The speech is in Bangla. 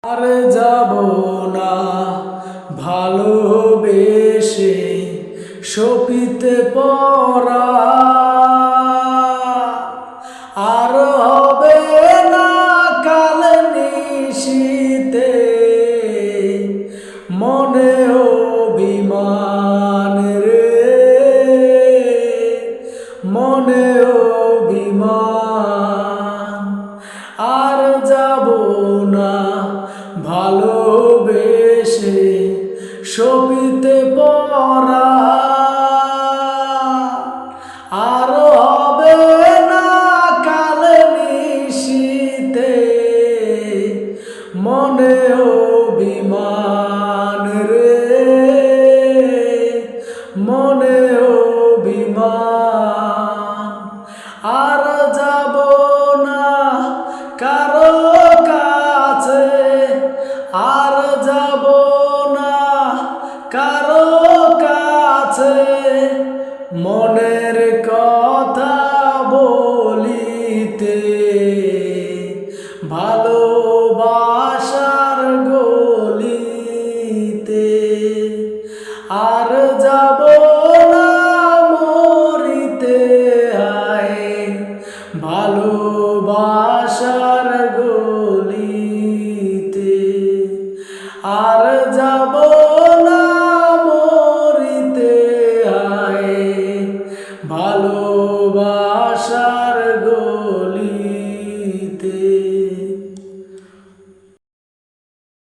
আর যাব না ভালোবেসে সপিতে পরা, আর হবে না কাল নিশীতে মনে অভিমান রে, মনে অভিমান। আর যাব না ভালোবেসে সপিতে পরা, আর হবে না কাল নিশীতে মনে অভিমান রে, মনে অভিমান। আর যাব না কারো কাছে, আর যাব না কারো কাছে মনের কথা বলিতে।